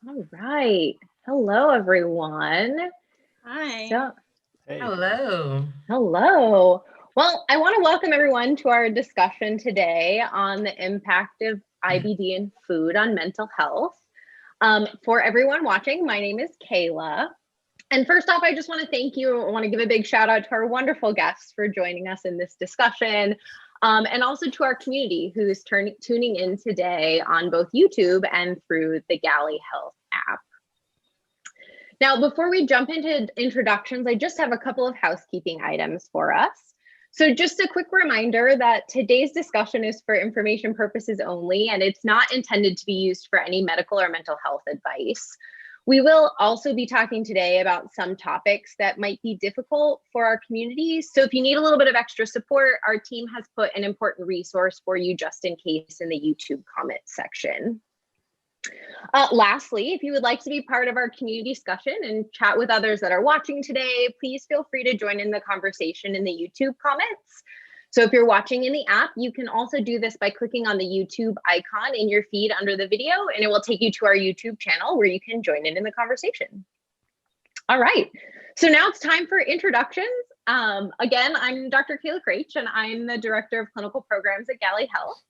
All right. Hello, everyone. Hi. So, Hey. Hello. hello. Well, I want to welcome everyone to our discussion today on the impact of IBD and food on mental health. For everyone watching, my name is Kayla. And first off, I just want to thank you. I want to give a big shout out to our wonderful guests for joining us in this discussion. And also to our community who's tuning in today on both YouTube and through the Galley Health app. Now, before we jump into introductions, I just have a couple of housekeeping items for us. So just a quick reminder that today's discussion is for information purposes only, and it's not intended to be used for any medical or mental health advice. We will also be talking today about some topics that might be difficult for our community. So if you need a little bit of extra support, our team has put an important resource for you just in case in the YouTube comment section. Lastly, if you would like to be part of our community discussion and chat with others that are watching today, please feel free to join in the conversation in the YouTube comments. So if you're watching in the app, you can also do this by clicking on the YouTube icon in your feed under the video, and it will take you to our YouTube channel where you can join in the conversation. All right, so now it's time for introductions. Again, I'm Dr. Kayla Kraich, and I'm the Director of Clinical Programs at Galley Health.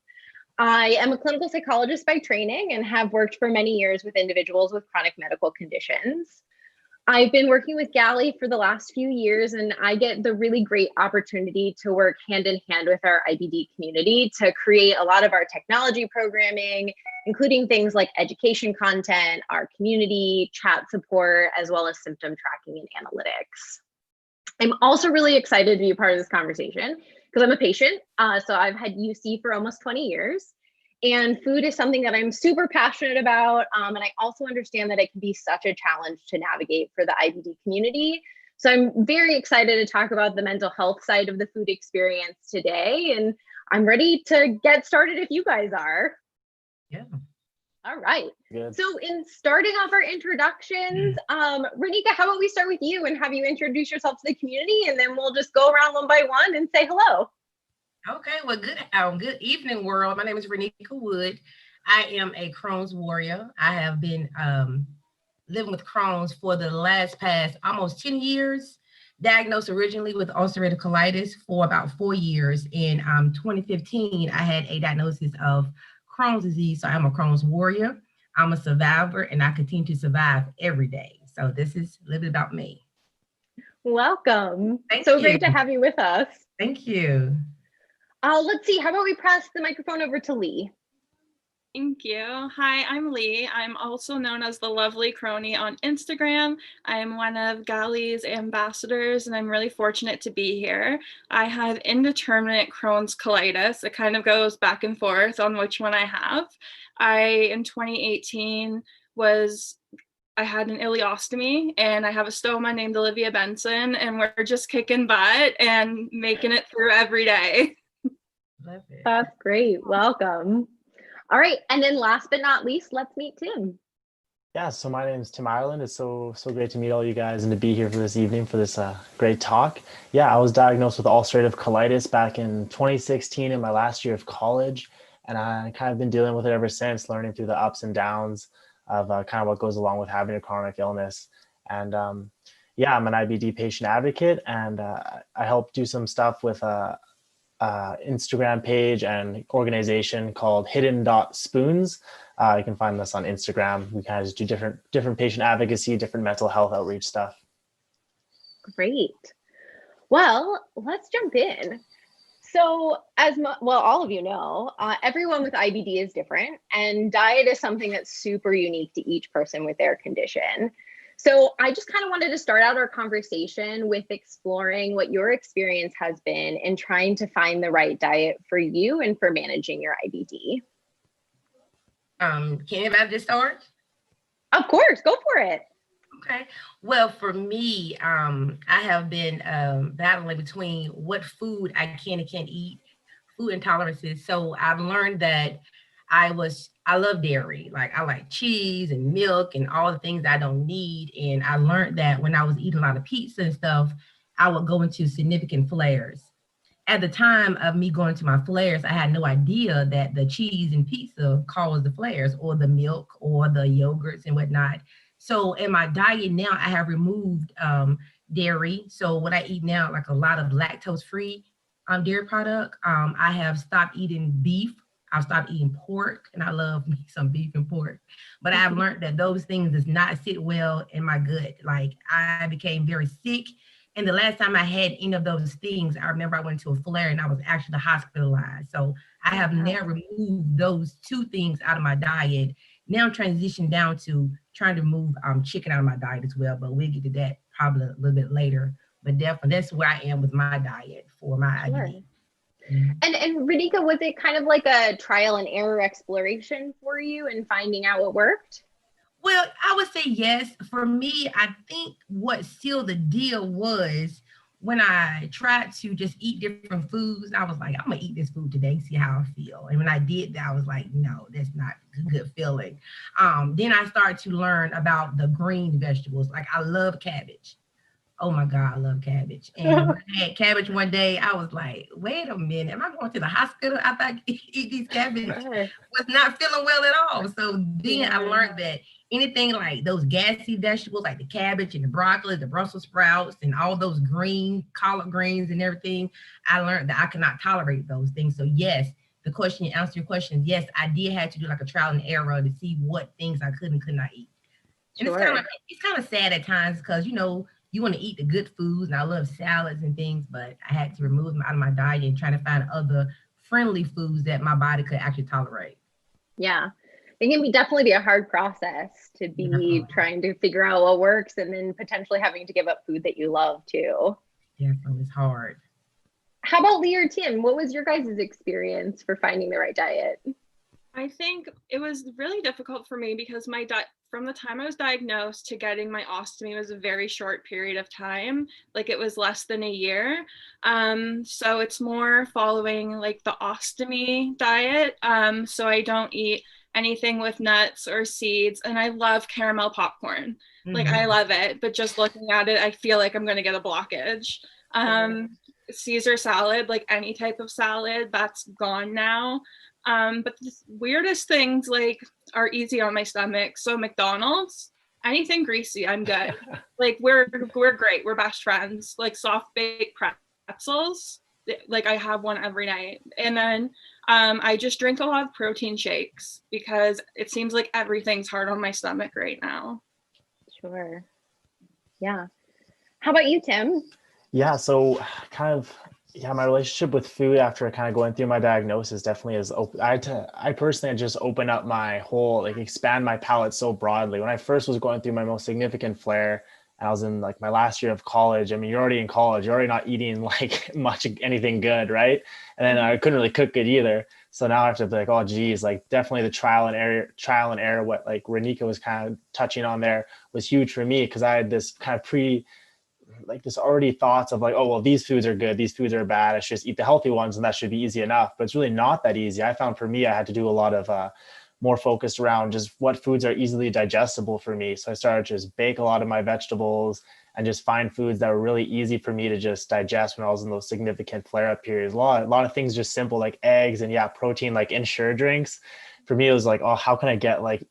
I am a clinical psychologist by training and have worked for many years with individuals with chronic medical conditions. I've been working with Galley for the last few years, and I get the really great opportunity to work hand in hand with our IBD community to create a lot of our technology programming, including things like education content, our community chat support, as well as symptom tracking and analytics. I'm also really excited to be a part of this conversation because I'm a patient. So I've had UC for almost 20 years. And food is something that I'm super passionate about. And I also understand that it can be such a challenge to navigate for the IBD community. So I'm very excited to talk about the mental health side of the food experience today. And I'm ready to get started if you guys are. Yeah. All right. Good. So in starting off our introductions, Renika, how about we start with you and have you introduce yourself to the community, and then we'll just go around one by one and say hello. Okay. Well, good evening, world. My name is Renika Wood. I am a Crohn's warrior. I have been living with Crohn's for the past almost 10 years. Diagnosed originally with ulcerative colitis for about 4 years. In 2015, I had a diagnosis of Crohn's disease. So I'm a Crohn's warrior. I'm a survivor, and I continue to survive every day. So this is a little bit about me. Welcome. Thank So you. great to have you with us. Thank you. Let's see, how about we pass the microphone over to Lee? Thank you. Hi, I'm Lee. I'm also known as the Lovely Crony on Instagram. I'm one of Galley's ambassadors, and I'm really fortunate to be here. I have indeterminate Crohn's colitis. It kind of goes back and forth on which one I have. In 2018, I had an ileostomy, and I have a stoma named Olivia Benson, and we're just kicking butt and making it through every day. Love it. That's great. Welcome. All right. And then last but not least, let's meet Tim. Yeah, so my name is Tim Ireland. It's so great to meet all you guys and to be here for this evening for this great talk. Yeah, I was diagnosed with ulcerative colitis back in 2016 in my last year of college. And I kind of been dealing with it ever since, learning through the ups and downs of kind of what goes along with having a chronic illness. And yeah, I'm an IBD patient advocate, and I help do some stuff with Instagram page and organization called Hidden.Spoons. You can find us on Instagram. We kind of just do different patient advocacy, different mental health outreach stuff. Great. Well, let's jump in. So all of you know, everyone with IBD is different, and diet is something that's super unique to each person with their condition. So I just kind of wanted to start out our conversation with exploring what your experience has been in trying to find the right diet for you and for managing your IBD. Can anybody just start? Of course, go for it. Okay. Well, for me, I have been battling between what food I can and can't eat, food intolerances. So I've learned that I love dairy. Like I like cheese and milk and all the things I don't need. And I learned that when I was eating a lot of pizza and stuff, I would go into significant flares. at the time of me going to my flares, I had no idea that the cheese and pizza caused the flares, or the milk or the yogurts and whatnot. So in my diet now, I have removed dairy. So what I eat now, like a lot of lactose free dairy product. I have stopped eating beef. I've stopped eating pork, and I love me some beef and pork. But I've learned that those things does not sit well in my gut. Like, I became very sick. And the last time I had any of those things, I remember I went to a flare and I was actually hospitalized. So I have now removed those two things out of my diet. Now I'm transitioned down to trying to remove chicken out of my diet as well. But we'll get to that probably a little bit later. But definitely that's where I am with my diet for my IBD. And Renika, was it kind of like a trial and error exploration for you in finding out what worked? Well, I would say yes. For me, I think what sealed the deal was when I tried to just eat different foods. I was like, I'm gonna eat this food today, see how I feel. And when I did that, I was like, no, that's not a good feeling. Then I started to learn about the green vegetables. Like, I love cabbage. Oh my God, I love cabbage. And when I had cabbage one day, I was like, wait a minute, am I going to the hospital after I eat these cabbage? Was not feeling well at all. So then I learned that anything like those gassy vegetables, like the cabbage and the broccoli, the Brussels sprouts, and all those green collard greens and everything, I learned that I could not tolerate those things. So yes, answer your question, yes, I did have to do like a trial and error to see what things I could and could not eat. And it's kind of sad at times because, you want to eat the good foods, and I love salads and things, but I had to remove them out of my diet and try to find other friendly foods that my body could actually tolerate. Yeah, it can definitely be a hard process to be trying to figure out what works and then potentially having to give up food that you love too. Definitely, it's hard. How about Lee or Tim? What was your guys' experience for finding the right diet? I think it was really difficult for me because from the time I was diagnosed to getting my ostomy was a very short period of time. Like, it was less than a year. So it's more following like the ostomy diet. So I don't eat anything with nuts or seeds, and I love caramel popcorn. Like, I love it, but just looking at it, I feel like I'm going to get a blockage. Caesar salad, like any type of salad, that's gone now. But the weirdest things like are easy on my stomach. So McDonald's, anything greasy, I'm good. Like, we're great. We're best friends. Like, soft baked pretzels, like I have one every night. And then I just drink a lot of protein shakes because it seems like everything's hard on my stomach right now. Sure. Yeah. How about you, Tim? Yeah, so my relationship with food after kind of going through my diagnosis definitely is open. I personally just open up my whole, like, expand my palate so broadly. When I first was going through my most significant flare, and I was in like my last year of college. I mean, you're already in college, you're already not eating like much anything good, right? And then I couldn't really cook good either. So now I have to be like, oh geez, like definitely the trial and error, what like Renika was kind of touching on there, was huge for me, because I had this kind of this already thoughts of like, oh, well, these foods are good, these foods are bad, I should just eat the healthy ones and that should be easy enough. But it's really not that easy. I found for me, I had to do a lot of more focused around just what foods are easily digestible for me. So I started to just bake a lot of my vegetables and just find foods that were really easy for me to just digest when I was in those significant flare-up periods. A lot of things just simple, like eggs and protein, like Ensure drinks. For me, it was like, oh, how can I get like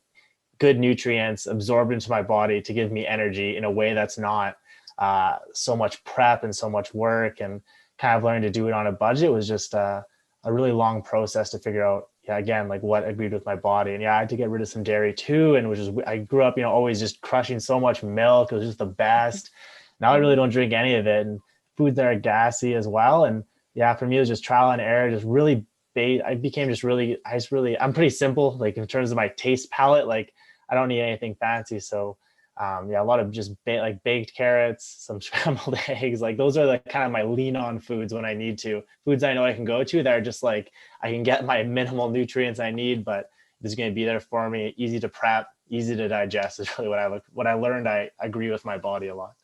good nutrients absorbed into my body to give me energy in a way that's not so much prep and so much work, and kind of learning to do it on a budget was just a really long process to figure out, again, like what agreed with my body. And I had to get rid of some dairy too. And I grew up, always just crushing so much milk. It was just the best. Now I really don't drink any of it, and foods that are gassy as well. And for me, it was just trial and error, just really I'm pretty simple, like in terms of my taste palette. Like, I don't need anything fancy. So a lot of just baked carrots, some scrambled eggs. Like, those are the kind of my lean on foods when I need to. Foods I know I can go to that are just like, I can get my minimal nutrients I need, but it's going to be there for me. Easy to prep, easy to digest is really what I learned. I agree with my body a lot.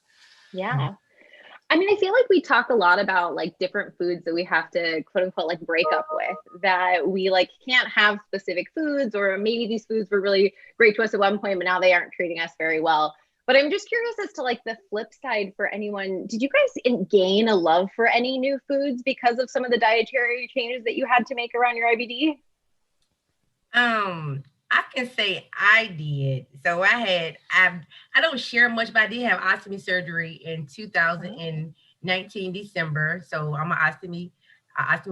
Yeah. I mean, I feel like we talk a lot about like different foods that we have to quote unquote like break up with, that we like can't have specific foods, or maybe these foods were really great to us at one point, but now they aren't treating us very well. But I'm just curious as to like the flip side for anyone. Did you guys gain a love for any new foods because of some of the dietary changes that you had to make around your IBD? I can say I did. So I don't share much, but I did have ostomy surgery in 2019 December. So I'm an ostomate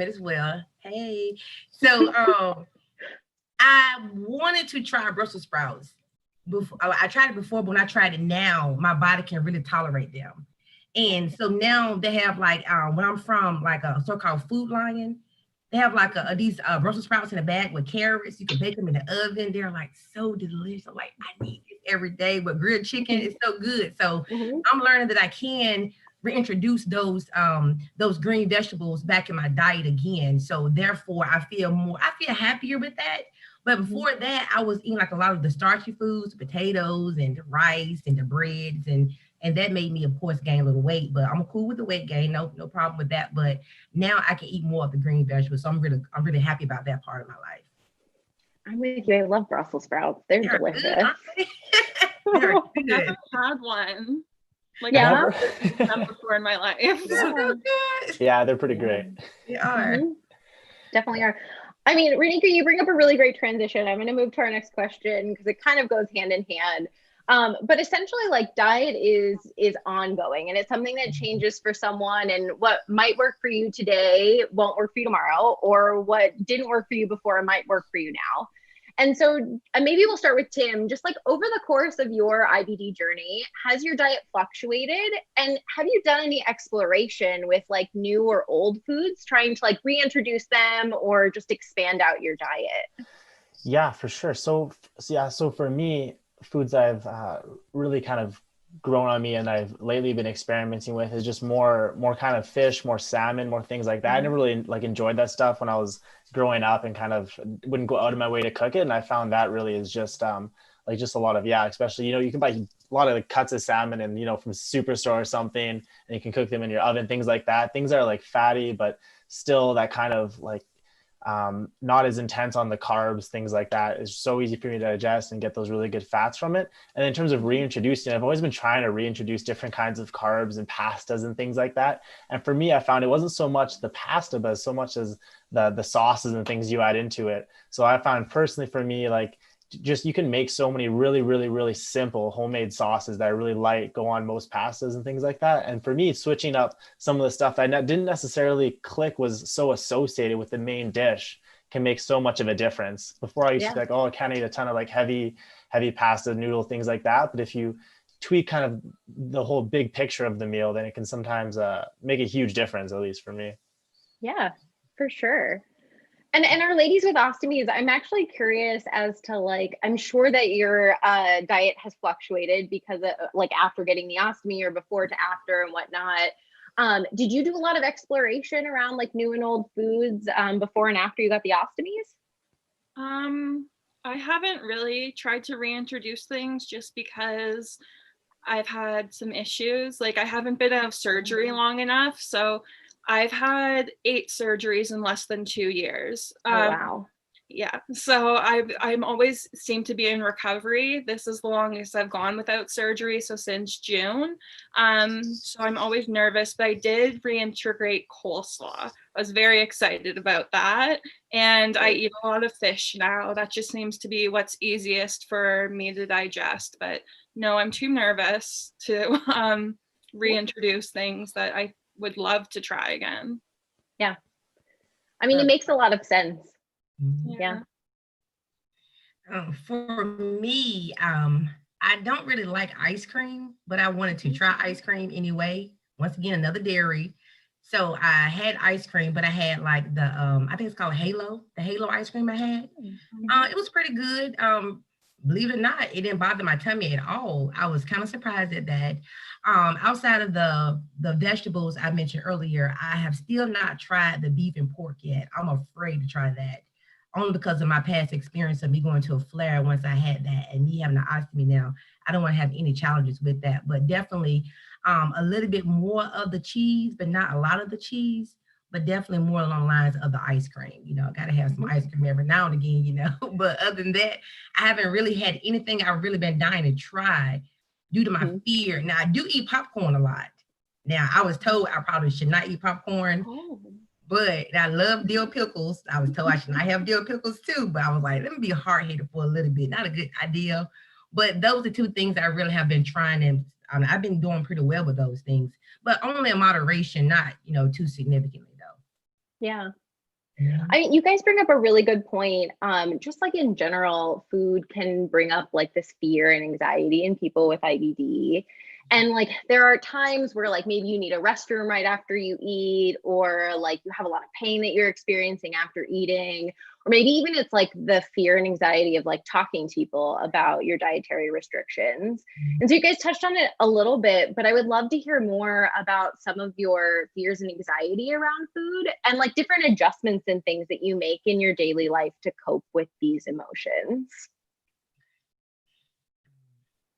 as well. Hey. So I wanted to try Brussels sprouts. I tried it before, but when I tried it now, my body can really tolerate them. And so now they have like, when I'm from like a so-called Food Lion, they have like these Brussels sprouts in a bag with carrots. You can bake them in the oven. They're like so delicious. I'm like, I need this every day. But grilled chicken is so good. So I'm learning that I can reintroduce those green vegetables back in my diet again. So therefore, I feel happier with that. But before that, I was eating like a lot of the starchy foods, potatoes and the rice and the breads, and that made me, of course, gain a little weight. But I'm cool with the weight gain, no problem with that. But now I can eat more of the green vegetables, so I'm really happy about that part of my life. I'm with you. I love Brussels sprouts. They're delicious. They're I good. haven't had one. Like Yeah. I've never eaten them before in my life. So good. Yeah, they're pretty great. They are. Definitely are. I mean, Renika, you bring up a really great transition. I'm going to move to our next question because it kind of goes hand in hand. But essentially, like, diet is ongoing, and it's something that changes for someone, and what might work for you today won't work for you tomorrow, or what didn't work for you before might work for you now. And so maybe we'll start with Tim. Just like over the course of your IBD journey, has your diet fluctuated? And have you done any exploration with like new or old foods, trying to like reintroduce them or just expand out your diet? Yeah, for sure. So for me, foods I've really kind of grown on me and I've lately been experimenting with is just more kind of fish, more salmon, more things like that. I never really like enjoyed that stuff when I was growing up and kind of wouldn't go out of my way to cook it. And I found that really is just like just a lot of, especially, you can buy a lot of like cuts of salmon and, from Superstore or something, and you can cook them in your oven, things like that. Things that are like fatty, but still that kind of like not as intense on the carbs, things like that. It's so easy for me to digest and get those really good fats from it. And in terms of reintroducing, I've always been trying to reintroduce different kinds of carbs and pastas and things like that. And for me, I found it wasn't so much the pasta, but so much as the sauces and things you add into it. So I found personally for me, like, just you can make so many really, really, really simple homemade sauces that are really light, go on most pastas and things like that. And for me, switching up some of the stuff that didn't necessarily click was so associated with the main dish can make so much of a difference. Before I used to be like, oh, I can't eat a ton of like heavy pasta, noodle, things like that. But if you tweak kind of the whole big picture of the meal, then it can sometimes make a huge difference, at least for me. Yeah, for sure. And our ladies with ostomies, I'm actually curious as to like, I'm sure that your diet has fluctuated because of, like after getting the ostomy or before to after and whatnot. Did you do a lot of exploration around like new and old foods before and after you got the ostomies? I haven't really tried to reintroduce things just because I've had some issues. Like I haven't been out of surgery long enough. So I've had 8 surgeries in less than 2 years. Oh, wow. Yeah. So I'm always seem to be in recovery. This is the longest I've gone without surgery. So since June. So I'm always nervous, but I did reintegrate coleslaw. I was very excited about that. And I eat a lot of fish now. That just seems to be what's easiest for me to digest. But no, I'm too nervous to reintroduce things that I would love to try again. Yeah. I mean, it makes a lot of sense. Yeah. For me, I don't really like ice cream, but I wanted to try ice cream anyway. Once again, another dairy. So I had ice cream, but I had like the, I think it's called Halo, the Halo ice cream I had. It was pretty good. Believe it or not, it didn't bother my tummy at all. I was kind of surprised at that. Outside of the vegetables I mentioned earlier, I have still not tried the beef and pork yet. I'm afraid to try that, only because of my past experience of me going to a flare once I had that, and me having an ostomy now. I don't want to have any challenges with that, but definitely a little bit more of the cheese, but not a lot of the cheese, but definitely more along the lines of the ice cream. Got to have some ice cream every now and again, but other than that, I haven't really had anything I've really been dying to try due to my fear. Now I do eat popcorn a lot. Now I was told I probably should not eat popcorn, but I love dill pickles. I was told I should not have dill pickles too, but I was like, let me be hard-headed for a little bit. Not a good idea. But those are two things I really have been trying, and I've been doing pretty well with those things, but only in moderation, not, too significantly though. Yeah. I mean, you guys bring up a really good point. Just like in general, food can bring up like this fear and anxiety in people with IBD. And like, there are times where like maybe you need a restroom right after you eat, or like you have a lot of pain that you're experiencing after eating, or maybe even it's like the fear and anxiety of like talking to people about your dietary restrictions. And so you guys touched on it a little bit, but I would love to hear more about some of your fears and anxiety around food and like different adjustments and things that you make in your daily life to cope with these emotions.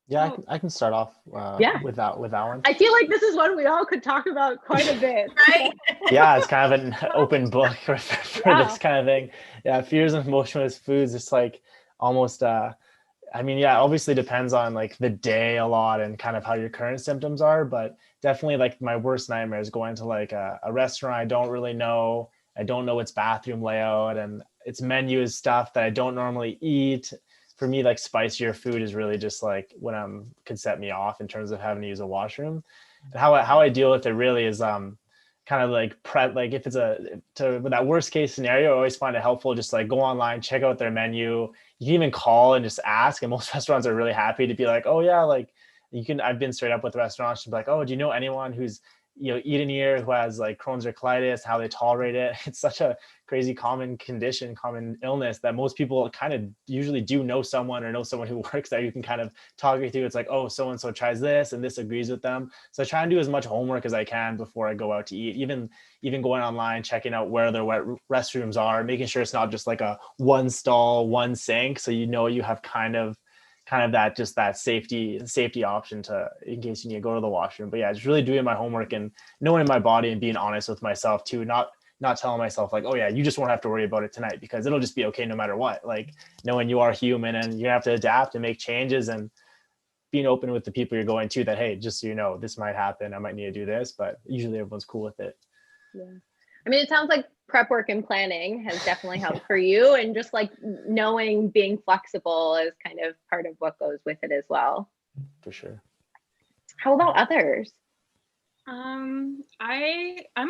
Yeah, I can start off with that one. I feel like this is one we all could talk about quite a bit. Right? Yeah, it's kind of an open book for this kind of thing. Yeah, fears and emotions with foods. It's like almost, obviously depends on like the day a lot and kind of how your current symptoms are. But definitely like my worst nightmare is going to like a restaurant I don't really know. I don't know its bathroom layout, and its menu is stuff that I don't normally eat. For me, like spicier food is really just like could set me off in terms of having to use a washroom. And how I deal with it really is kind of like like if it's with that worst case scenario, I always find it helpful just like go online, check out their menu. You can even call and just ask, and most restaurants are really happy to be like, oh yeah, like I've been straight up with restaurants to be like, oh, do you know anyone who's eaten here who has like Crohn's or colitis, how they tolerate it? It's such a crazy common condition, common illness that most people kind of usually do know someone or know someone who works there. You can kind of talk you through. It's like, oh, so-and-so tries this and this agrees with them. So I try and do as much homework as I can before I go out to eat, even going online, checking out where their restrooms are, making sure it's not just like a one stall, one sink. So you have kind of that safety option in case you need to go to the washroom. But yeah, just really doing my homework and knowing my body and being honest with myself too, not telling myself like, oh yeah, you just won't have to worry about it tonight because it'll just be okay no matter what. Like knowing you are human and you have to adapt and make changes, and being open with the people you're going to that, hey, just so you know, this might happen, I might need to do this, but usually everyone's cool with it. Yeah. I mean, it sounds like prep work and planning has definitely helped for you, and just like knowing being flexible is kind of part of what goes with it as well. For sure. How about others? I'm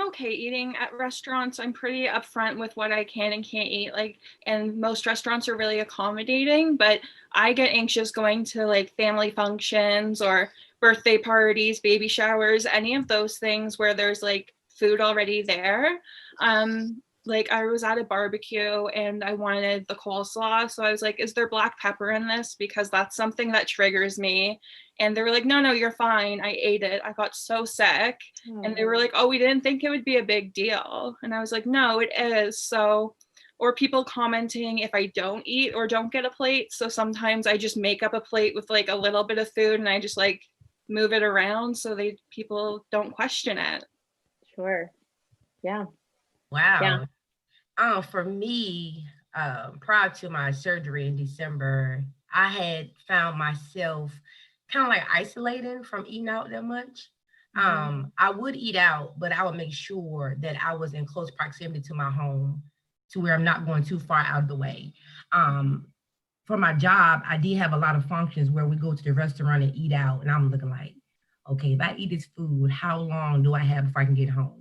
okay eating at restaurants. I'm pretty upfront with what I can and can't eat. Like, and most restaurants are really accommodating, but I get anxious going to like family functions or birthday parties, baby showers, any of those things where there's like food already there. Like I was at a barbecue and I wanted the coleslaw. So I was like, is there black pepper in this? Because that's something that triggers me. And they were like, no, you're fine. I ate it. I got so sick. And they were like, oh, we didn't think it would be a big deal. And I was like, no, it is. So, or people commenting if I don't eat or don't get a plate. So sometimes I just make up a plate with like a little bit of food and I just like move it around so people don't question it. Sure. Yeah. Wow. Yeah. For me, prior to my surgery in December, I had found myself kind of like isolating from eating out that much. I would eat out, but I would make sure that I was in close proximity to my home to where I'm not going too far out of the way. For my job, I did have a lot of functions where we go to the restaurant and eat out, and I'm looking like, okay, if I eat this food, how long do I have before I can get home?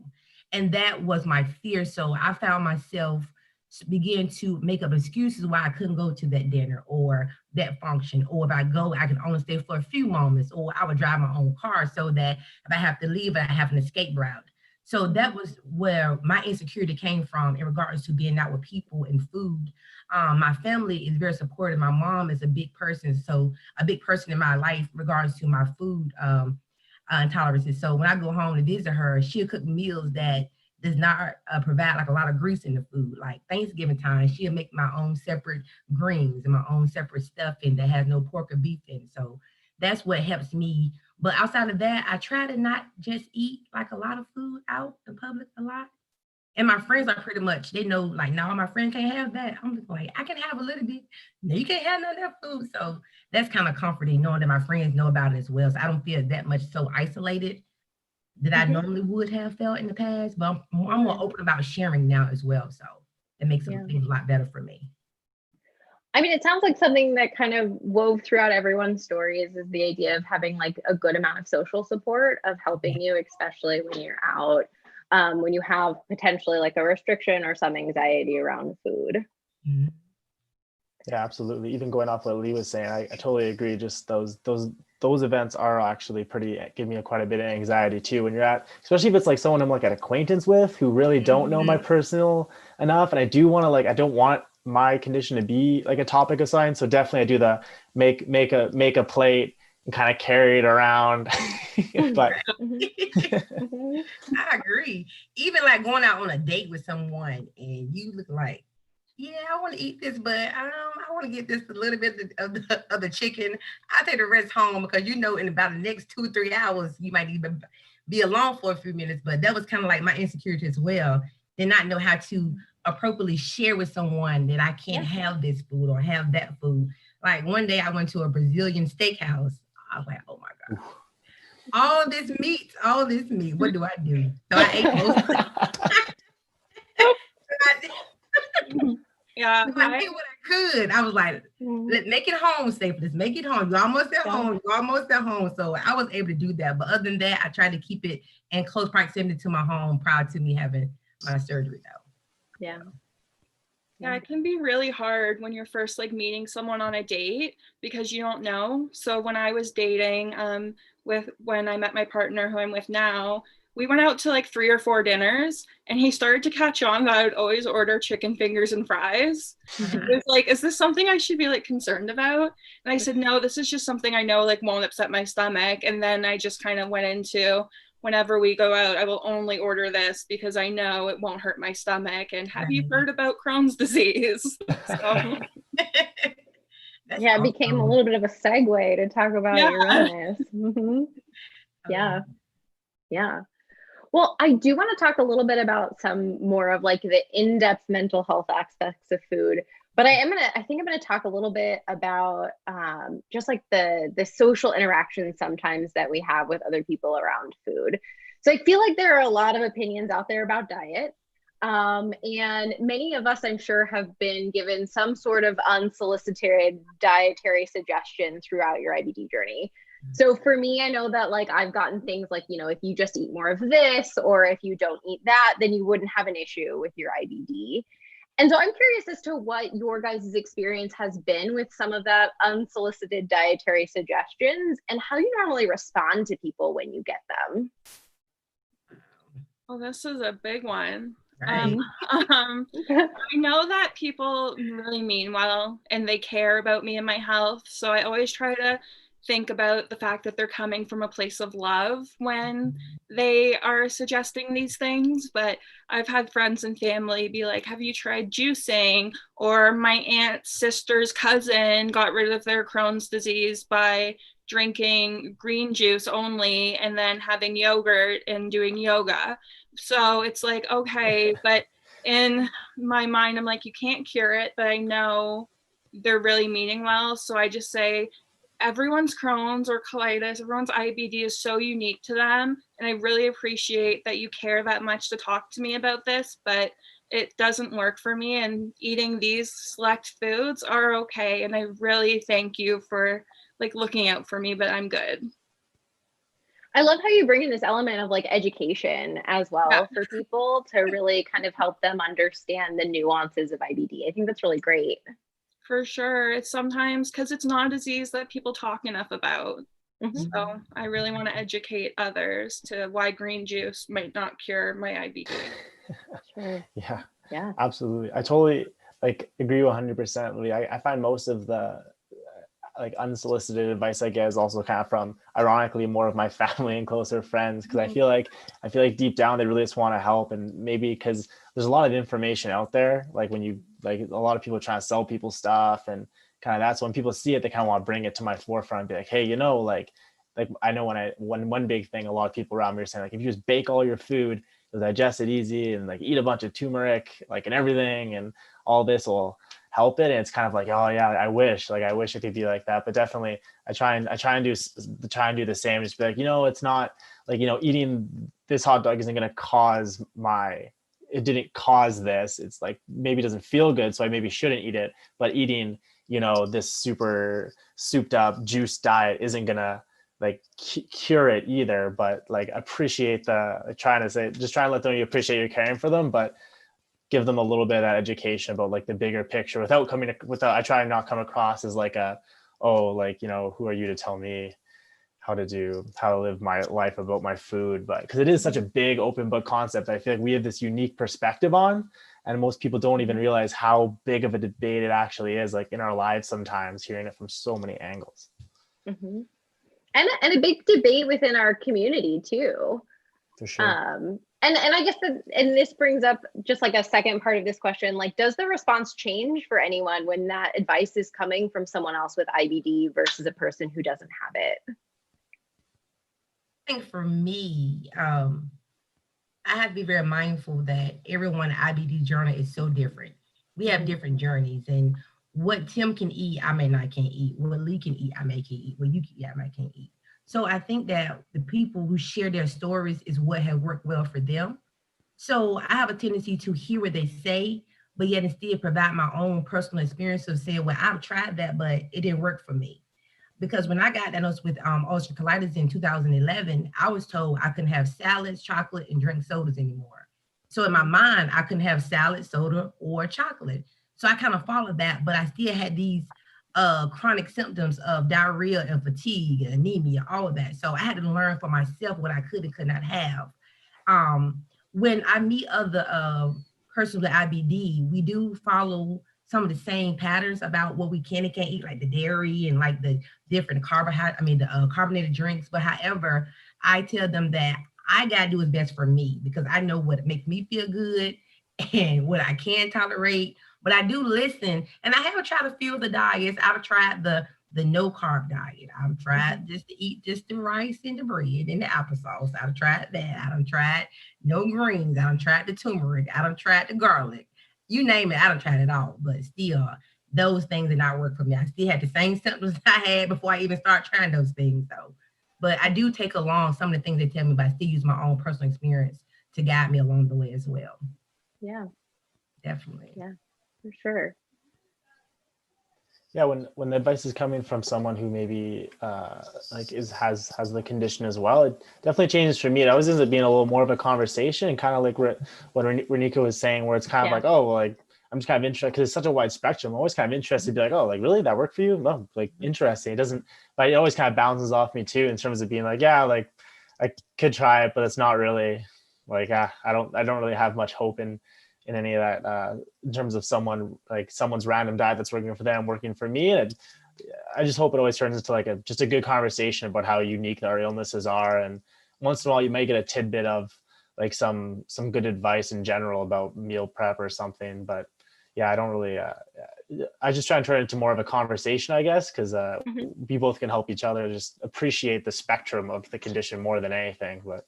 And that was my fear. So I found myself begin to make up excuses why I couldn't go to that dinner or that function, or if I go, I can only stay for a few moments, or I would drive my own car so that if I have to leave, I have an escape route. So that was where my insecurity came from in regards to being out with people and food. My family is very supportive. My mom is a big person in my life in regards to my food intolerances. So when I go home to visit her, she'll cook meals that does not provide like a lot of grease in the food. Like Thanksgiving time, she'll make my own separate greens and my own separate stuffing that has no pork or beef in. So that's what helps me. But outside of that, I try to not just eat like a lot of food out in public a lot. And my friends are pretty much, they know, like, no, my friend can't have that. I'm just like, I can have a little bit. No, you can't have none of that food. So that's kind of comforting knowing that my friends know about it as well. So I don't feel that much so isolated that I normally would have felt in the past. But I'm more open about sharing now as well. So it makes it a lot better for me. I mean, it sounds like something that kind of wove throughout everyone's stories is the idea of having like a good amount of social support, of helping you, especially when you're out, when you have potentially like a restriction or some anxiety around food. Mm-hmm. Yeah, absolutely. Even going off what Lee was saying, I totally agree. Just those events are actually give me quite a bit of anxiety too when you're at, especially if it's like someone I'm like an acquaintance with who really don't know my personal enough. And I do want to I don't want my condition to be like a topic of science. So definitely I do the make a plate and kind of carry it around. But I agree. Even like going out on a date with someone and you look like, yeah, I want to eat this, but I want to get this a little bit of the chicken. I take the rest home because in about the next 2-3 hours you might even be alone for a few minutes. But that was kind of like my insecurity as well. Did not know how to appropriately share with someone that I can't have this food or have that food. Like one day I went to a Brazilian steakhouse. I was like, oh my God. All this meat. What do I do? So I ate most of it. Yeah, I did what I could. I was like, make it home safe. Let's make it home. You're almost at home. So I was able to do that. But other than that, I tried to keep it in close proximity to my home prior to me having my surgery though. Yeah. Yeah, it can be really hard when you're first like meeting someone on a date because you don't know. So when I was dating, when I met my partner who I'm with now, we went out to like 3 or 4 dinners and he started to catch on that I would always order chicken fingers and fries. He was like, is this something I should be like concerned about? And I said, no, this is just something I know like won't upset my stomach. And then I just kind of went into, whenever we go out, I will only order this because I know it won't hurt my stomach. And have you heard about Crohn's disease? So. Yeah, it became a little bit of a segue to talk about your illness. Yeah. Well, I do want to talk a little bit about some more of like the in-depth mental health aspects of food, but I think I'm gonna talk a little bit about just like the social interactions sometimes that we have with other people around food. So I feel like there are a lot of opinions out there about diet. And many of us, I'm sure, have been given some sort of unsolicited dietary suggestion throughout your IBD journey. So for me, I know that like I've gotten things like, if you just eat more of this, or if you don't eat that, then you wouldn't have an issue with your IBD. And so I'm curious as to what your guys' experience has been with some of that unsolicited dietary suggestions and how you normally respond to people when you get them. Well, this is a big one. Right. I know that people really mean well and they care about me and my health. So I always try to think about the fact that they're coming from a place of love when they are suggesting these things. But I've had friends and family be like, have you tried juicing? Or my aunt's sister's cousin got rid of their Crohn's disease by drinking green juice only and then having yogurt and doing yoga. So it's like, okay, but in my mind, I'm like, you can't cure it, but I know they're really meaning well. So I just say, everyone's Crohn's or colitis, everyone's IBD is so unique to them. And I really appreciate that you care that much to talk to me about this, but it doesn't work for me. And eating these select foods are okay. And I really thank you for like looking out for me, but I'm good. I love how you bring in this element of like education as well for people to really kind of help them understand the nuances of IBD. I think that's really great. For sure. It's sometimes because it's not a disease that people talk enough about. So I really want to educate others to why green juice might not cure my IBD. Sure. Yeah, absolutely. I totally agree 100%. Lee. I find most of the like unsolicited advice I get is also kind of from, ironically, more of my family and closer friends, because I feel like deep down they really just want to help. And maybe because there's a lot of information out there, like when you a lot of people are trying to sell people stuff, and kind of that's when people see it, they kind of want to bring it to my forefront and be like, hey, like I know when one big thing a lot of people around me are saying, like, if you just bake all your food, digest it easy, and like eat a bunch of turmeric, like, and everything, and all this will help it. And it's kind of like, oh yeah, I wish it could be like that. But definitely I try and do the same. Just be like, it's not like, eating this hot dog isn't going to cause it didn't cause this. It's like, maybe it doesn't feel good, so I maybe shouldn't eat it. But eating, this super souped up juice diet isn't gonna like cure it either. But like, appreciate trying to let them, you appreciate you're caring for them, but give them a little bit of that education about like the bigger picture without I try and not come across as like who are you to tell me how to live my life about my food. But because it is such a big open book concept, I feel like we have this unique perspective on, and most people don't even realize how big of a debate it actually is, like in our lives sometimes, hearing it from so many angles. Mm-hmm. And a big debate within our community too. For sure. And I guess and this brings up just like a second part of this question, like, does the response change for anyone when that advice is coming from someone else with IBD versus a person who doesn't have it? I think for me, I have to be very mindful that everyone's IBD journey is so different. We have different journeys, and what Tim can eat, I may not can eat. What Lee can eat, I may can eat. What you can eat, I may can't eat. So I think that the people who share their stories is what has worked well for them. So I have a tendency to hear what they say, but yet instead provide my own personal experience of saying, well, I've tried that, but it didn't work for me. Because when I got diagnosed with ulcerative colitis in 2011, I was told I couldn't have salads, chocolate, and drink sodas anymore. So in my mind, I couldn't have salad, soda, or chocolate. So I kind of followed that, but I still had these chronic symptoms of diarrhea and fatigue and anemia, all of that. So I had to learn for myself what I could and could not have. When I meet other persons with IBD, we do follow some of the same patterns about what we can and can't eat, like the dairy and like the different carbonated drinks. But however, I tell them that I got to do what's best for me, because I know what makes me feel good and what I can tolerate. But I do listen, and I have tried a few of the diets. I've tried the no carb diet. I've tried just to eat just the rice and the bread and the applesauce. I've tried that. I've tried no greens. I've tried the turmeric. I've tried the garlic. You name it, I don't try it all, but still, those things did not work for me. I still had the same symptoms I had before I even started trying those things, though. But I do take along some of the things they tell me, but I still use my own personal experience to guide me along the way as well. Yeah, definitely. Yeah, for sure. Yeah, when the advice is coming from someone who maybe has the condition as well, it definitely changes for me. It always ends up being a little more of a conversation, and kind of like what Renika was saying, where it's kind of like, oh, well, like, I'm just kind of interested because it's such a wide spectrum. I'm always kind of interested to be like, oh, like, really, that worked for you? No, like, interesting. It doesn't, but it always kind of bounces off me too, in terms of being like, yeah, like, I could try it, but it's not really like, I don't really have much hope in any of that, in terms of someone's random diet that's working for them, working for me. And I just hope it always turns into like just a good conversation about how unique our illnesses are. And once in a while you might get a tidbit of like some good advice in general about meal prep or something. But yeah, I don't really, I just try and turn it into more of a conversation, I guess, because we both can help each other just appreciate the spectrum of the condition more than anything. But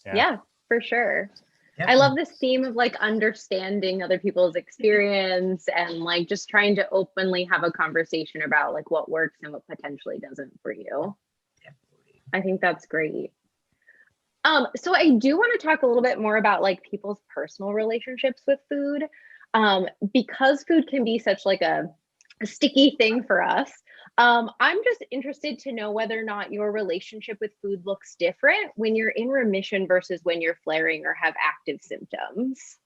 yeah, for sure. Yep. I love this theme of like understanding other people's experience and like just trying to openly have a conversation about like what works and what potentially doesn't for you. Definitely. I think that's great. So I do want to talk a little bit more about like people's personal relationships with food, because food can be such like a sticky thing for us. I'm just interested to know whether or not your relationship with food looks different when you're in remission versus when you're flaring or have active symptoms.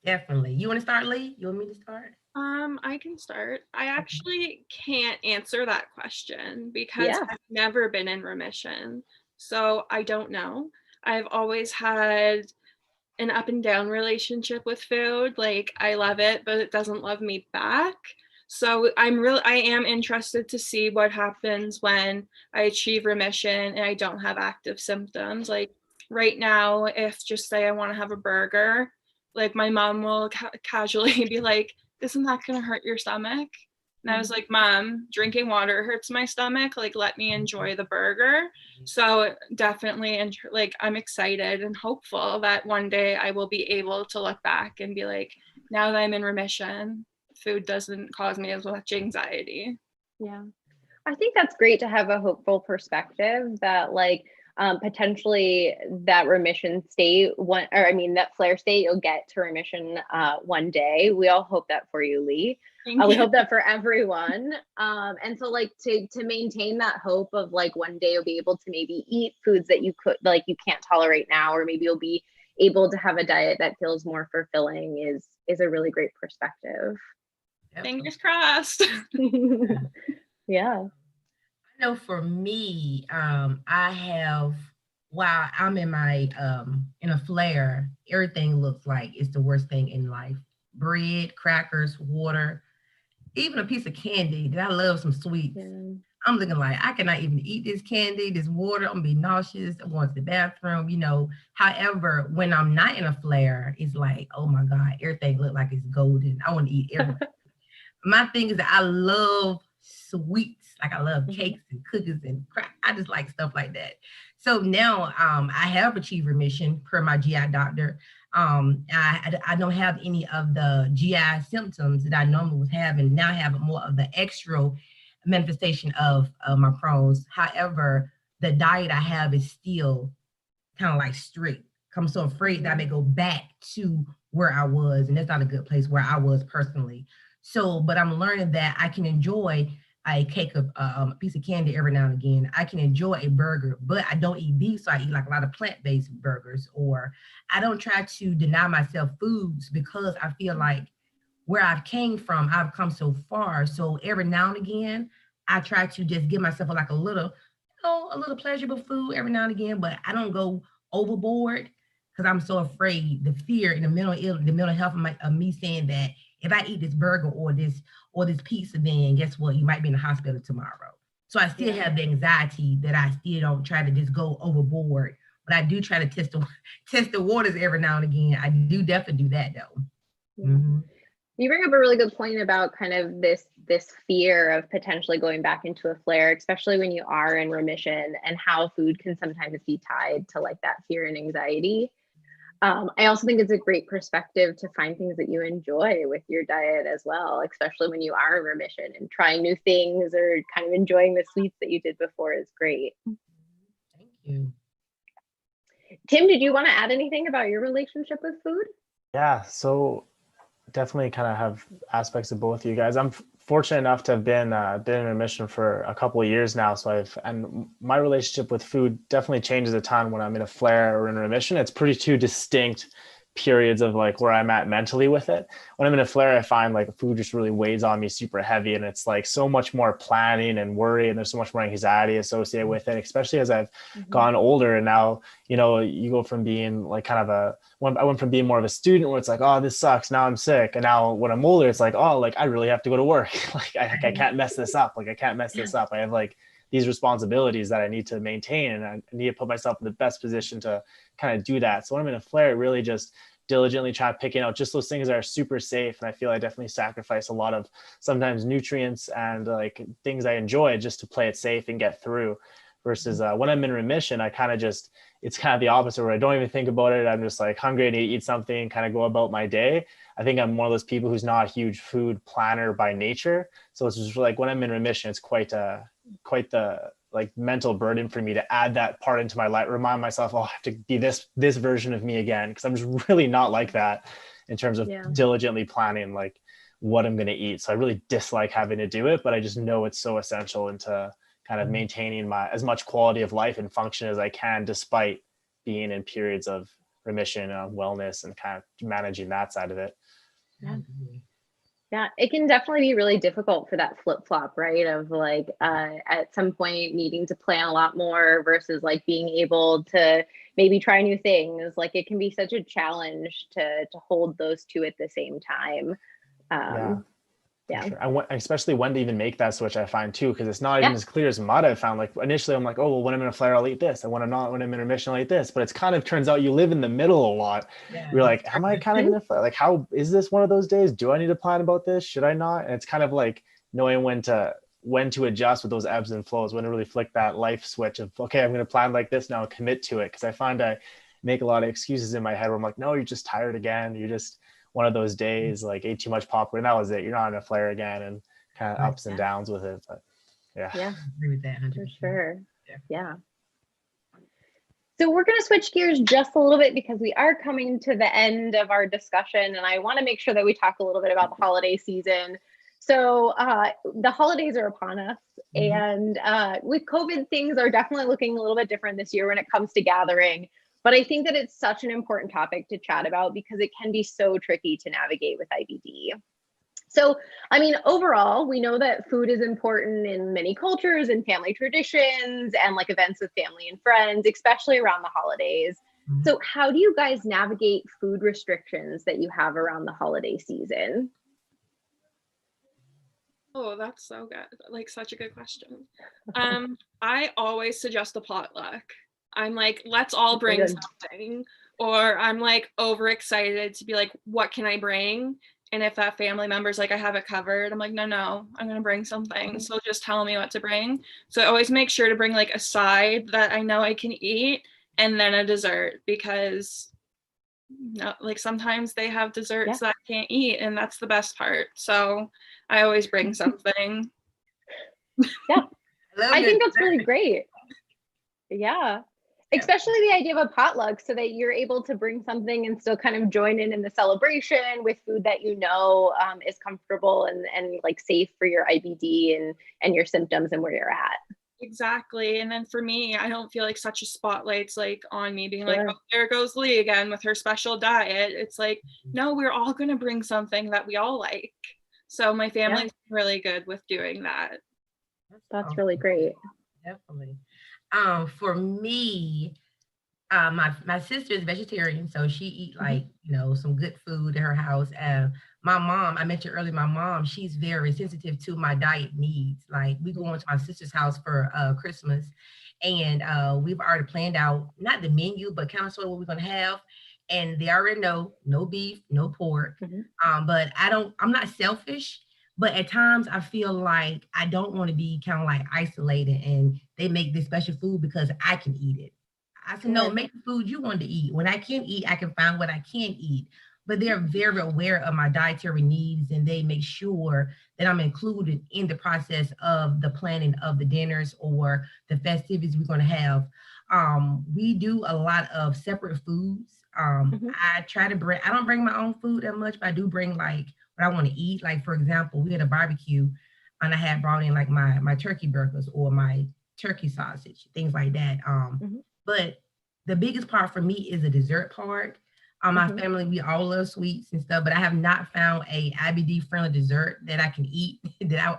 Definitely. You want to start, Lee? You want me to start? I can start. I actually can't answer that question because I've never been in remission. So I don't know. I've always had an up and down relationship with food. Like, I love it, but it doesn't love me back. So I am interested to see what happens when I achieve remission and I don't have active symptoms. Like right now, if just say I want to have a burger, like my mom will casually be like, isn't that going to hurt your stomach? And I was like, Mom, drinking water hurts my stomach. Like, let me enjoy the burger. So definitely, and like, I'm excited and hopeful that one day I will be able to look back and be like, now that I'm in remission, food doesn't cause me as much anxiety. Yeah. I think that's great to have a hopeful perspective that like potentially that remission state that flare state, you'll get to remission one day. We all hope that for you, Lee. We hope that for everyone. And so like to maintain that hope of like one day you'll be able to maybe eat foods that you can't tolerate now, or maybe you'll be able to have a diet that feels more fulfilling is a really great perspective. Fingers crossed. Yeah. I know for me, I have, while I'm in my in a flare, everything looks like it's the worst thing in life. Bread, crackers, water, even a piece of candy. That I love some sweets. Yeah. I'm looking like I cannot even eat this candy, this water. I'm gonna be nauseous. I'm going to the bathroom, However, when I'm not in a flare, it's like, oh my God, everything looks like it's golden. I want to eat everything. My thing is that I love sweets. Like I love cakes and cookies and crap. I just like stuff like that. So now I have achieved remission per my GI doctor. I don't have any of the GI symptoms that I normally was having. Now I have more of the extra manifestation of my Crohn's. However, the diet I have is still kind of like strict. I'm so afraid that I may go back to where I was, and that's not a good place where I was personally. So, but I'm learning that I can enjoy a cake of a piece of candy every now and again. I can enjoy a burger, but I don't eat beef, so I eat like a lot of plant-based burgers. Or I don't try to deny myself foods because I feel like where I've came from, I've come so far. So every now and again, I try to just give myself like a little pleasurable food every now and again, but I don't go overboard because I'm so afraid, the fear and the mental health of me saying that if I eat this burger or this pizza, then guess what? You might be in the hospital tomorrow. So I still have the anxiety that I still don't try to just go overboard, but I do try to test the waters every now and again. I do definitely do that though. Yeah. Mm-hmm. You bring up a really good point about kind of this fear of potentially going back into a flare, especially when you are in remission, and how food can sometimes be tied to like that fear and anxiety. I also think it's a great perspective to find things that you enjoy with your diet as well, especially when you are in remission, and trying new things or kind of enjoying the sweets that you did before is great. Thank you. Tim, did you want to add anything about your relationship with food? Yeah, so definitely kind of have aspects of both of you guys. I'm fortunate enough to have been in remission for a couple of years now. So and my relationship with food definitely changes a ton when I'm in a flare or in remission. It's pretty two distinct periods of like where I'm at mentally with it. When I'm in a flare, I find like food just really weighs on me super heavy, and it's like so much more planning and worry, and there's so much more anxiety associated with it, especially as I've gone older. And now, you go from being like I went from being more of a student where it's like, oh, this sucks, now I'm sick. And now when I'm older, it's like, oh, like I really have to go to work. Like I can't mess this up. Like I can't mess this up. I have like these responsibilities that I need to maintain, and I need to put myself in the best position to kind of do that. So when I'm in a flare, really just diligently try picking out just those things that are super safe. And I feel I definitely sacrifice a lot of sometimes nutrients and like things I enjoy just to play it safe and get through. Versus when I'm in remission, I kind of just, it's kind of the opposite where I don't even think about it. I'm just like hungry, I need to eat something, kind of go about my day. I think I'm one of those people who's not a huge food planner by nature. So it's just like when I'm in remission, it's quite the like mental burden for me to add that part into my life, remind myself, oh, I have to be this version of me again. Cause I'm just really not like that in terms of diligently planning like what I'm going to eat. So I really dislike having to do it, but I just know it's so essential into kind of maintaining my as much quality of life and function as I can, despite being in periods of remission and wellness and kind of managing that side of it. Yeah, it can definitely be really difficult for that flip-flop, right? Of like at some point needing to plan a lot more versus like being able to maybe try new things. Like it can be such a challenge to hold those two at the same time. Yeah. Sure. Especially when to even make that switch, I find too, because it's not even as clear as mud. I found like initially I'm like, oh, well, when I'm in a flare, I'll eat this. And when I'm in remission, I'll eat this. But it's kind of turns out you live in the middle a lot. Yeah. You're like, am I kind of in a flare? Like, how is this one of those days? Do I need to plan about this? Should I not? And it's kind of like knowing when to adjust with those ebbs and flows, when to really flick that life switch of, okay, I'm going to plan like this now, commit to it. Cause I find I make a lot of excuses in my head where I'm like, no, you're just tired again. You're just one of those days, like ate too much popcorn. That was it. You're not in a flare again, and kind of ups and downs with it. But yeah. Yeah, I agree with that 100%. for sure. Yeah. Yeah. So we're going to switch gears just a little bit because we are coming to the end of our discussion, and I want to make sure that we talk a little bit about the holiday season. So the holidays are upon us, and with COVID, things are definitely looking a little bit different this year when it comes to gathering. But I think that it's such an important topic to chat about because it can be so tricky to navigate with IBD. So, I mean, overall, we know that food is important in many cultures and family traditions and like events with family and friends, especially around the holidays. So how do you guys navigate food restrictions that you have around the holiday season? Oh, that's so good. Like, such a good question. I always suggest a potluck. I'm like, let's all bring something. Or I'm like overexcited to be like, what can I bring? And if that family member's like, I have it covered, I'm like, no, I'm going to bring something. So just tell me what to bring. So I always make sure to bring like a side that I know I can eat and then a dessert, because like sometimes they have desserts that I can't eat, and that's the best part. So I always bring something. Yeah, I think that's really great. Yeah. Especially the idea of a potluck, so that you're able to bring something and still kind of join in the celebration with food that you know is comfortable and like safe for your IBD and your symptoms and where you're at. Exactly. And then for me, I don't feel like such a spotlight's like on me being like, oh, there goes Lee again with her special diet. It's like, no, we're all going to bring something that we all like. So my family's really good with doing that. That's really great. Definitely. For me, my sister is vegetarian, so she eat like, some good food in her house. My mom, I mentioned earlier, my mom, she's very sensitive to my diet needs. Like, we go into my sister's house for Christmas, and we've already planned out, not the menu, but kind of sort of what we're gonna have. And they already know, no beef, no pork. But I'm not selfish. But at times I feel like I don't want to be kind of like isolated and they make this special food because I can eat it. I said, no, make the food you want to eat. When I can't eat, I can find what I can eat. But they're very aware of my dietary needs, and they make sure that I'm included in the process of the planning of the dinners or the festivities we're going to have. We do a lot of separate foods. I try to bring, I don't bring my own food that much, but I do bring like what I want to eat. Like, for example, we had a barbecue and I had brought in like my turkey burgers or my turkey sausage, things like that. But the biggest part for me is the dessert part. My family, we all love sweets and stuff, but I have not found a IBD friendly dessert that I can eat that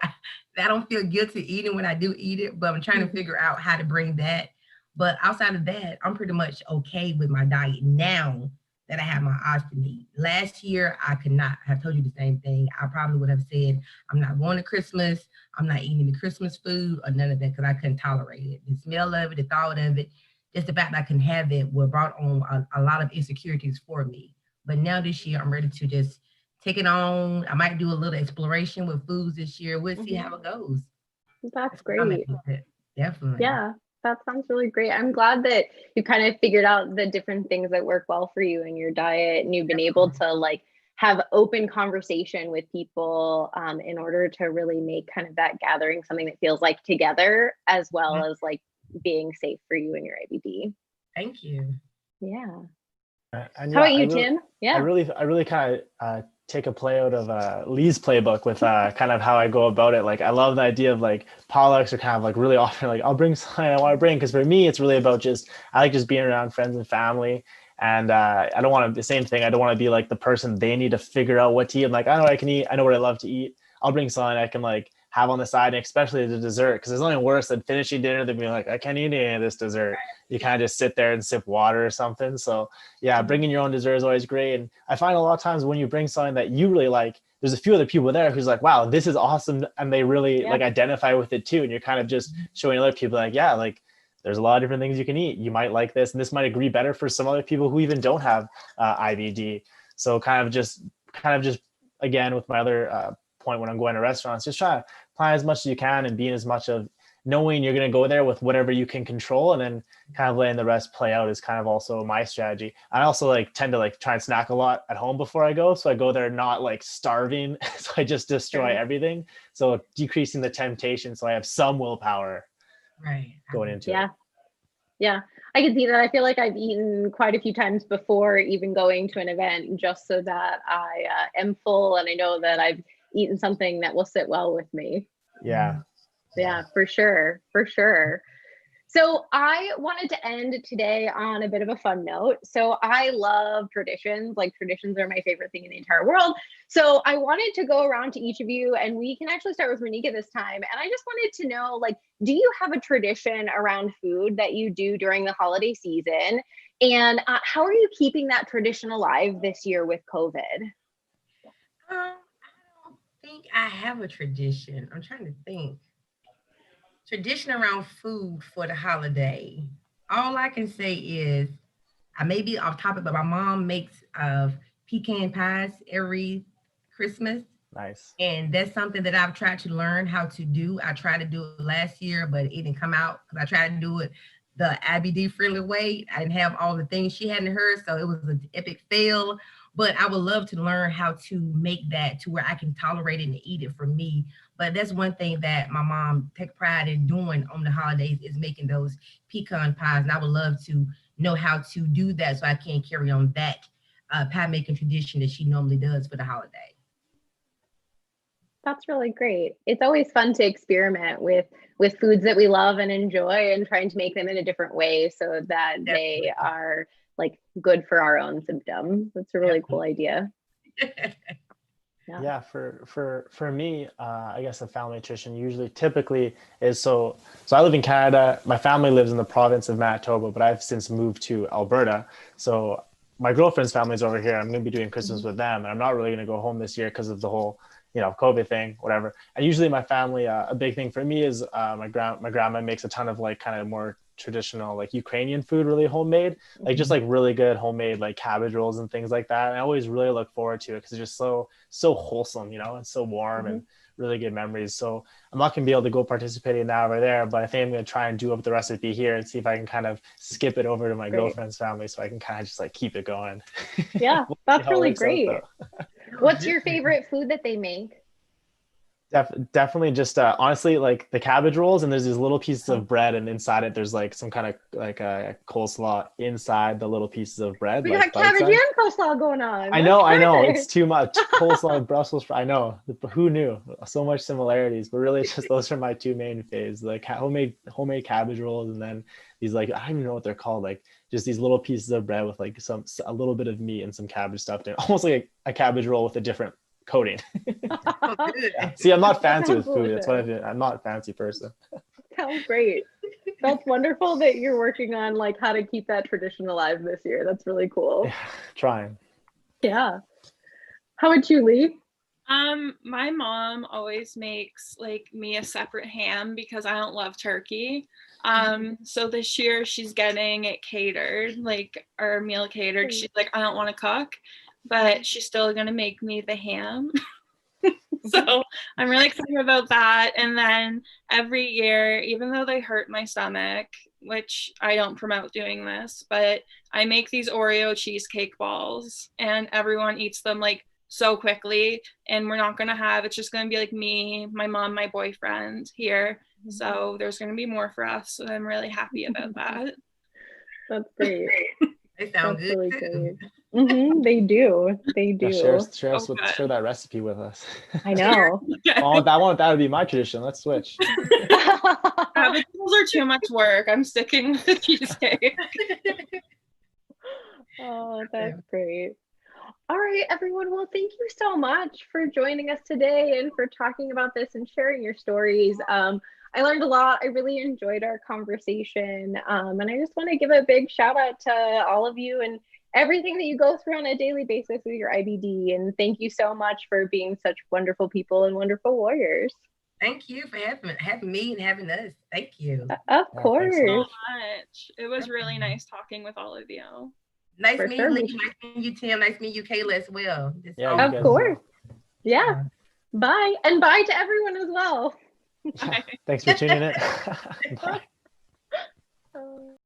I don't feel guilty eating when I do eat it, but I'm trying to figure out how to bring that. But outside of that, I'm pretty much okay with my diet now that I have my ostomy. Last year, I could not have told you the same thing. I probably would have said, I'm not going to Christmas. I'm not eating the Christmas food or none of that because I couldn't tolerate it. The smell of it, the thought of it, just the fact that I couldn't have it would brought on a lot of insecurities for me. But now this year, I'm ready to just take it on. I might do a little exploration with foods this year. We'll see how it goes. That's great. Definitely. Yeah. That sounds really great. I'm glad that you kind of figured out the different things that work well for you in your diet, and you've been able to like have open conversation with people in order to really make kind of that gathering something that feels like together, as well as like being safe for you and your IBD. Thank you. Yeah. And how about you, Tim? I really kind of take a play out of Lee's playbook with kind of how I go about it. Like, I love the idea of like potlucks are kind of like really often like, I'll bring something I want to bring. Cause for me, it's really about I like just being around friends and family. And I don't want to, the same thing. I don't want to be like the person they need to figure out what to eat. I'm like, I know what I can eat. I know what I love to eat. I'll bring something I can like have on the side, and especially the dessert. Cause there's nothing worse than finishing dinner than being like, I can't eat any of this dessert. You kind of just sit there and sip water or something. So yeah, bringing your own dessert is always great. And I find a lot of times when you bring something that you really like, there's a few other people there who's like, wow, this is awesome. And they really like identify with it too. And you're kind of just showing other people like, yeah, like there's a lot of different things you can eat. You might like this, and this might agree better for some other people who even don't have IBD. So kind of just again, with my other point when I'm going to restaurants, just try to plan as much as you can and be in as much of knowing you're going to go there with whatever you can control, and then kind of letting the rest play out is kind of also my strategy. I also like tend to like try and snack a lot at home before I go. So I go there not like starving. So I just destroy everything. So decreasing the temptation. So I have some willpower going into it. Yeah, I can see that. I feel like I've eaten quite a few times before even going to an event, just so that I am full and I know that I've eaten something that will sit well with me. Yeah, for sure. So I wanted to end today on a bit of a fun note. So I love traditions. Like, traditions are my favorite thing in the entire world. So I wanted to go around to each of you, and we can actually start with Renika this time. And I just wanted to know, like, do you have a tradition around food that you do during the holiday season? And how are you keeping that tradition alive this year with COVID? I don't think I have a tradition. I'm trying to think. Tradition around food for the holiday. All I can say is, I may be off topic, but my mom makes pecan pies every Christmas. Nice. And that's something that I've tried to learn how to do. I tried to do it last year, but it didn't come out because I tried to do it the IBD friendly way. I didn't have all the things she hadn't heard, so it was an epic fail. But I would love to learn how to make that to where I can tolerate it and eat it for me. But that's one thing that my mom takes pride in doing on the holidays, is making those pecan pies. And I would love to know how to do that so I can carry on that pie making tradition that she normally does for the holiday. That's really great. It's always fun to experiment with foods that we love and enjoy, and trying to make them in a different way so that they are like good for our own symptoms. That's a really cool idea. Yeah, for me, I guess a family nutrition usually typically is so I live in Canada. My family lives in the province of Manitoba, but I've since moved to Alberta. So my girlfriend's family's over here. I'm going to be doing Christmas with them, and I'm not really going to go home this year because of the whole, COVID thing, whatever. And usually my family, a big thing for me is my grandma makes a ton of like kind of more traditional like Ukrainian food, really homemade, like just like really good homemade like cabbage rolls and things like that. And I always really look forward to it because it's just so wholesome, and so warm and really good memories. So I'm not gonna be able to go participate in that over there, but I think I'm gonna try and do up the recipe here and see if I can kind of skip it over to my girlfriend's family so I can kind of just like keep it going. Yeah, that's really great. What's your favorite food that they make? Definitely just honestly like the cabbage rolls, and there's these little pieces of bread, and inside it there's like some kind of like a coleslaw inside the little pieces of bread. We like got cabbage and coleslaw going on. I know it's too much. Coleslaw and Brussels. I know, who knew? So much similarities, but really it's just those are my two main faves: like homemade cabbage rolls, and then these like, I don't even know what they're called, like just these little pieces of bread with like a little bit of meat and some cabbage stuffed in, almost like a cabbage roll with a different coating. Yeah. See, I'm not fancy with food. That's what I'm not a fancy person. Sounds great. That's wonderful that you're working on like how to keep that tradition alive this year. That's really cool. Yeah, trying. Yeah. How about you, Lee? My mom always makes like me a separate ham because I don't love turkey. So this year she's getting it catered, like our meal catered. She's like, I don't want to cook, but she's still gonna make me the ham. So I'm really excited about that. And then every year, even though they hurt my stomach, which I don't promote doing this, but I make these Oreo cheesecake balls and everyone eats them like so quickly, and we're not gonna have, it's just gonna be like me, my mom, my boyfriend here. So there's gonna be more for us. So I'm really happy about that. That's great. They sound That's good really too. Great. They do. Yeah, share that recipe with us. I know. That would be my tradition. Let's switch. The tools are too much work. I'm sticking with the cheesecake. Oh, that's great. All right, everyone. Well, thank you so much for joining us today and for talking about this and sharing your stories. I learned a lot. I really enjoyed our conversation. And I just want to give a big shout out to all of you and everything that you go through on a daily basis with your IBD. And thank you so much for being such wonderful people and wonderful warriors. Thank you for having me and having us. Thank you. Of course. Thanks so much. It was really nice talking with all of you. Nice meeting you, Lee. Nice meeting you, Tim. Nice meeting you, Kayla, as well. Of course. Yeah. Bye. And bye to everyone as well. Yeah, thanks for tuning in. Bye.